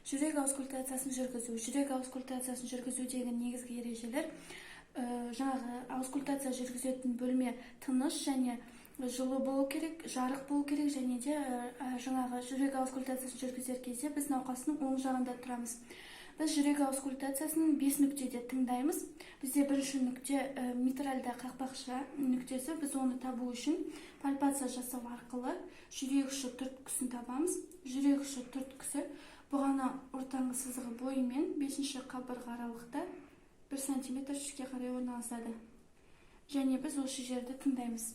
Жүрек аускультациясын жүргізу. Жүрек аускультациясын жүргізудегі негізгі ережелер жаңағы аускультация жүргізетін бөлме тыныш және жылы болу керек, жарық болу керек, және де жаңағы жүрек аускультациясын жүргізер кезде біз науқастың оң жағында тұрамыз. Біз жүрек аускультациясын 5 нүктеде тыңдаймыз. Бізде бірінші нүкте митральды қақпақша нүктесі. Біз оны табу үшін пальпация жасау арқылы жүрек ұшы түрткісін табамыз. Жүрек ұшы түрткісі бұғана ортаңғы сызығы бойымен 5-ші қабырға аралықта 1 см түске қарай орналасады. Және біз осы жерді тыңдаймыз.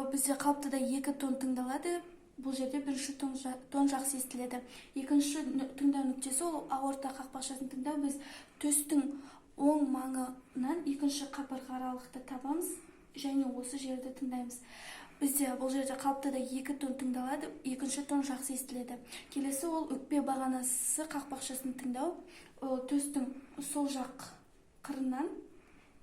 Бізде қалыптыда 2 тон тыңдалады. Бұл жерде бірінші тон жақсы естіледі. Екінші тыңдау нүктесі ол аорта қақпақшасын тыңдау. Біз төстің оң маңынан 2-ші қабырға аралықты табамыз және осы жерді тыңдаймыз. Бізде бұл жерде қалыптыда 2 тон тыңдалады, 2-ші тон жақсы естіледі. Келесі ол өкпе бағанасы қақпақшасын тыңдау. Төстің сол жақ қырынан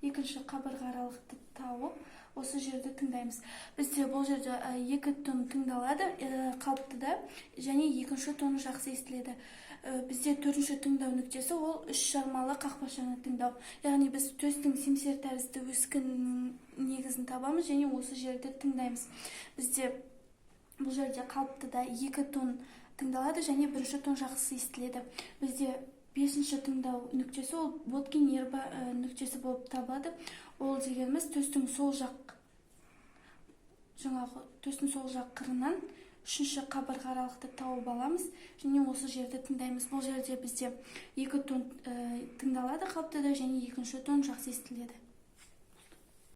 2-ші қабырға аралықты тауып осы жерді тыңдаймыз. Бізде бұл жерде 2 тон тыңдалады қалыптыда және 2-ші тон жақсы естіледі. Бізде 4-ші тыңдау нүктесі ол 3 жармалы қақпақшаны тыңдау. Яғни біз төстің семсер тәрізді өскіннің негізін табамыз және осы жерді тыңдаймыз. Бізде бұл жерде қалыптыда 2 тон тыңдалады және 1-ші тон жақсы естіледі. Бізде 5-ші тыңдау нүктесі ол Боткин нервы нүктесі болып табылады. Ол дегеніміз төстің сол жақ қырынан 3-ші қабырға аралықты тауып аламыз және осы жерді тыңдаймыз. Бұл жерде бізде 2 тон тыңдалады қалыптыда және 2-ші тон жақсы естіледі.